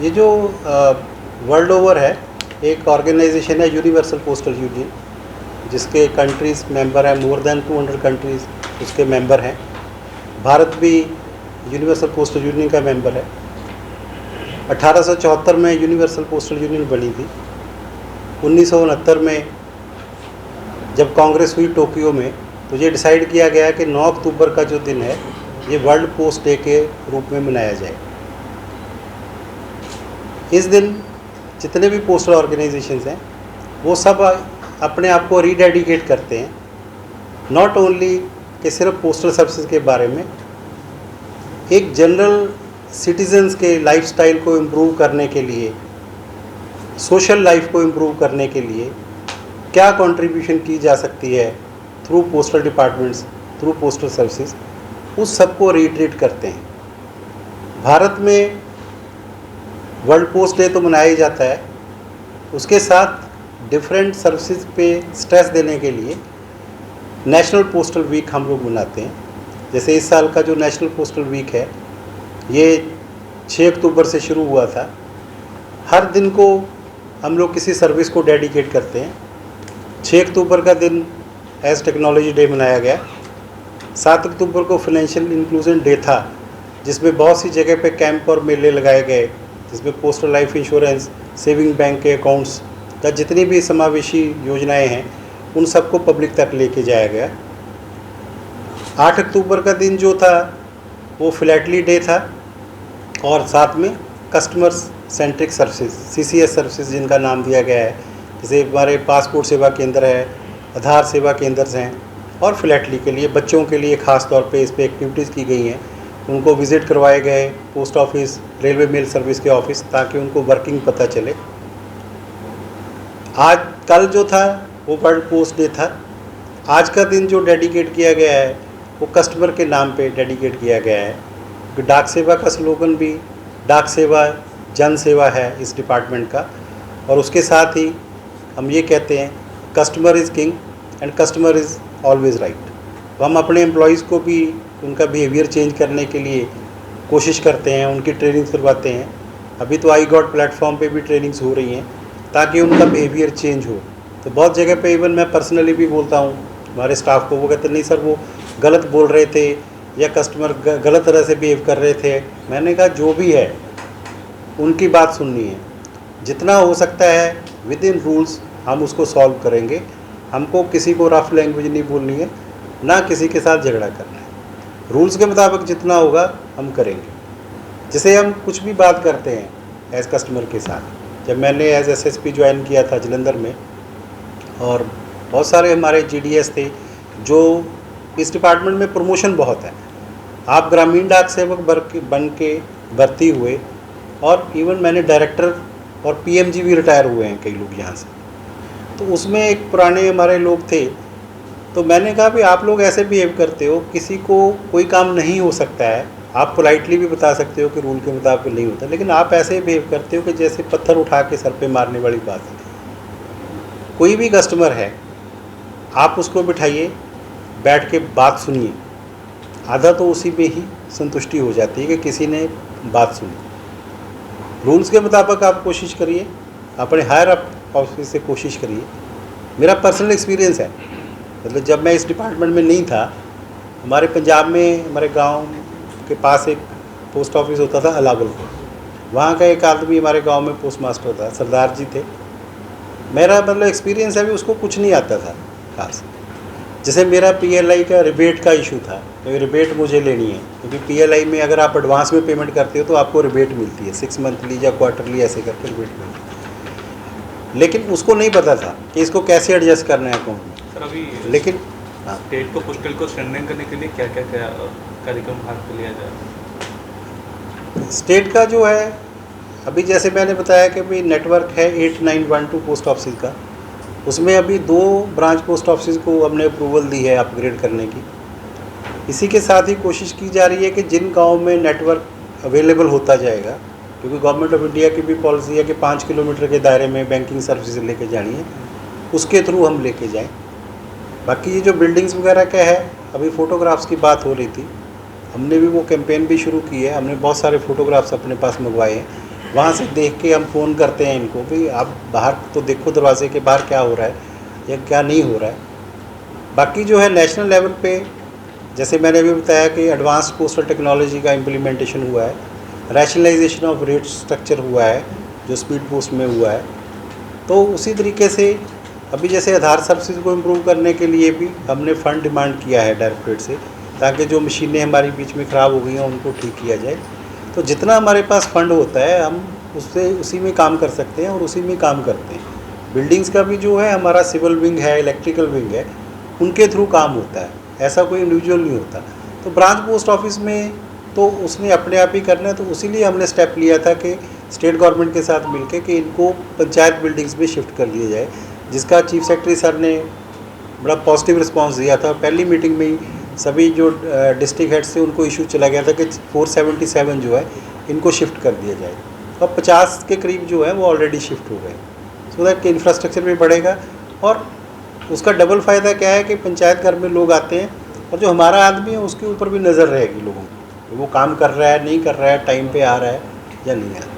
ये जो world over है, एक ऑर्गेनाइजेशन है यूनिवर्सल पोस्टल यूनियन, जिसके कंट्रीज़ मेंबर हैं, मोर देन 200 कंट्रीज़ उसके मेंबर हैं। भारत भी यूनिवर्सल पोस्टल यूनियन का मेंबर है। 1874 में यूनिवर्सल पोस्टल यूनियन बनी थी। 1969 में जब कांग्रेस हुई टोक्यो में, तो ये डिसाइड किया गया कि 9 अक्टूबर का जो दिन है ये वर्ल्ड पोस्ट डे के रूप में मनाया जाए। इस दिन जितने भी पोस्टल ऑर्गेनाइजेशंस हैं वो सब अपने आप को रीडेडिकेट करते हैं, नॉट ओनली कि सिर्फ पोस्टल सर्विसेज के बारे में, एक जनरल सिटीजन्स के लाइफस्टाइल को इम्प्रूव करने के लिए, सोशल लाइफ को इम्प्रूव करने के लिए क्या कंट्रीब्यूशन की जा सकती है through postal departments, through postal services, उस सब को रीट्रीट करते हैं। भारत में वर्ल्ड पोस्ट डे तो मनाया ही जाता है, उसके साथ डिफरेंट सर्विसेज पे स्ट्रेस देने के लिए नेशनल पोस्टल वीक हम लोग मनाते हैं। जैसे इस साल का जो नेशनल पोस्टल वीक है ये 6 अक्टूबर से शुरू हुआ था। हर दिन को हम लोग किसी सर्विस को डेडिकेट करते हैं। 6 अक्टूबर का दिन एज टेक्नोलॉजी डे मनाया गया। 7 अक्टूबर को फाइनेंशियल इंक्लूजन डे था, जिसमें बहुत सी जगह पे कैंप और मेले लगाए गए, जिसमें postal life insurance, saving bank के अकाउंट्स का जितनी भी समावेशी योजनाएं हैं उन सबको पब्लिक तक लेके जाया गया। 8 अक्टूबर का दिन जो था वो फिलैटली डे था, और साथ में customers centric services, CCS services जिनका नाम दिया गया है, जैसे हमारे पासपोर्ट सेवा केंद्र है, आधार सेवा केंद्र हैं, और फिलैटली के लिए बच्चों के लिए ख़ास तौर पे इस पर एक्टिविटीज़ की गई हैं। उनको विज़िट करवाए गए post office, railway mail service के ऑफिस, ताकि उनको वर्किंग पता चले। आज कल जो था वो वर्ल्ड पोस्ट डे था। आज का दिन जो डेडिकेट किया गया है वो कस्टमर के नाम पे डेडिकेट किया गया है। डाक सेवा का स्लोगन भी डाक सेवा जन सेवा है इस डिपार्टमेंट का, और उसके साथ ही हम ये कहते हैं customer is king and customer is always right. तो हम अपने एम्प्लॉयज़ को भी उनका बिहेवियर चेंज करने के लिए कोशिश करते हैं, उनकी ट्रेनिंग्स करवाते हैं। अभी तो आई गॉट प्लेटफॉर्म पे भी ट्रेनिंग्स हो रही हैं ताकि उनका बिहेवियर चेंज हो। तो बहुत जगह पे इवन मैं पर्सनली भी बोलता हूँ हमारे स्टाफ को, वो कहते नहीं सर वो गलत बोल रहे थे या कस्टमर गलत तरह से बिहेव कर रहे थे। मैंने कहा जो भी है उनकी बात सुननी है, जितना हो सकता है विद इन रूल्स हम उसको सॉल्व करेंगे। हमको किसी को रफ लैंग्वेज नहीं बोलनी है, ना किसी के साथ झगड़ा करना है। रूल्स के मुताबिक जितना होगा हम करेंगे। जैसे हम कुछ भी बात करते हैं एज कस्टमर के साथ, जब मैंने एज SSP ज्वाइन किया था जलंधर में, और बहुत सारे हमारे GDS थे जो इस डिपार्टमेंट में प्रमोशन बहुत है। आप ग्रामीण डाक सेवक बन के भर्ती हुए, और इवन मैंने डायरेक्टर और PMG भी रिटायर हुए हैं कई लोग यहाँ से। तो उसमें एक पुराने हमारे लोग थे, तो मैंने कहा भी आप लोग ऐसे बिहेव करते हो, किसी को कोई काम नहीं हो सकता है, आप पोलाइटली भी बता सकते हो कि रूल के मुताबिक नहीं होता, लेकिन आप ऐसे बिहेव करते हो कि जैसे पत्थर उठा के सर पे मारने वाली बात है। कोई भी कस्टमर है आप उसको बिठाइए, बैठ के बात सुनिए, आधा तो उसी में ही संतुष्टि हो जाती है कि किसी ने बात सुनी। रूल्स के मुताबिक आप कोशिश करिए, अपने हायर अप ऑफिस से कोशिश करिए। मेरा पर्सनल एक्सपीरियंस है, मतलब जब मैं इस डिपार्टमेंट में नहीं था, हमारे पंजाब में हमारे गांव के पास एक पोस्ट ऑफिस होता था अलावलपुर। वहाँ का एक आदमी हमारे गांव में पोस्ट मास्टर था, सरदार जी थे। मेरा मतलब एक्सपीरियंस है भी उसको कुछ नहीं आता था खास। जैसे मेरा PLI का रिबेट का इशू था, तो रिबेट मुझे लेनी है, क्योंकि PLI में अगर आप एडवांस में पेमेंट करते हो तो आपको रिबेट मिलती है, 6 मंथली या क्वार्टरली ऐसे करके रिबेट मिलती है। लेकिन उसको नहीं पता था कि इसको कैसे एडजस्ट करना है अकाउंट में। सर अभी लेकिन स्टेट को पोस्टल को स्ट्रेंथन करने के लिए क्या क्या कार्यक्रम हाथ में लिया जाए? स्टेट का जो है, अभी जैसे मैंने बताया कि भाई नेटवर्क है 8912 पोस्ट ऑफिस का, उसमें अभी 2 ब्रांच पोस्ट ऑफिस को हमने अप्रूवल दी है अपग्रेड करने की। इसी के साथ ही कोशिश की जा रही है कि जिन गांव में नेटवर्क अवेलेबल होता जाएगा, क्योंकि गवर्नमेंट ऑफ इंडिया की भी पॉलिसी है कि 5 किलोमीटर के दायरे में बैंकिंग सर्विसेज लेके जानी है, उसके थ्रू हम लेके जाएं। बाकी ये जो बिल्डिंग्स वगैरह का है, अभी फ़ोटोग्राफ्स की बात हो रही थी, हमने भी वो कैंपेन भी शुरू की है। हमने बहुत सारे फ़ोटोग्राफ्स अपने पास मंगवाए हैं, वहाँ से देख के हम फ़ोन करते हैं इनको भी, आप बाहर तो देखो दरवाजे के बाहर क्या हो रहा है या क्या नहीं हो रहा है। बाकी जो है नेशनल लेवल पे, जैसे मैंने अभी बताया कि एडवांस पोस्टल टेक्नोलॉजी का इम्प्लीमेंटेशन हुआ है, रैशनलाइजेशन ऑफ रेट स्ट्रक्चर हुआ है जो स्पीड पोस्ट में हुआ है। तो उसी तरीके से अभी जैसे आधार सर्विसेज को इम्प्रूव करने के लिए भी हमने फ़ंड डिमांड किया है डायरेक्टरेट से, ताकि जो मशीनें हमारी बीच में ख़राब हो गई हैं उनको ठीक किया जाए। तो जितना हमारे पास फ़ंड होता है हम उससे उसी में काम कर सकते हैं और उसी में काम करते हैं। बिल्डिंग्स का भी जो है हमारा सिविल विंग है, इलेक्ट्रिकल विंग है, उनके थ्रू काम होता है, ऐसा कोई इंडिविजुअल नहीं होता। तो ब्रांच पोस्ट ऑफिस में तो उसने अपने आप ही करना है, तो उसीलिए हमने स्टेप लिया था कि स्टेट गवर्नमेंट के साथ मिलके कि इनको पंचायत बिल्डिंग्स में शिफ्ट कर दिया जाए, जिसका चीफ सेक्रेटरी सर ने बड़ा पॉजिटिव रिस्पांस दिया था। पहली मीटिंग में ही सभी जो डिस्ट्रिक्ट हेड्स थे उनको इशू चला गया था कि 477 जो है इनको शिफ्ट कर दिया जाए, और 50 के करीब जो है वो ऑलरेडी शिफ्ट हो गए। सो दैट कि इंफ्रास्ट्रक्चर भी बढ़ेगा, और उसका डबल फ़ायदा क्या है कि पंचायत घर में लोग आते हैं और जो हमारा आदमी है उसके ऊपर भी नज़र रहेगी लोगों की, वो काम कर रहा है नहीं कर रहा है, टाइम पे आ रहा है या नहीं आ रहा है।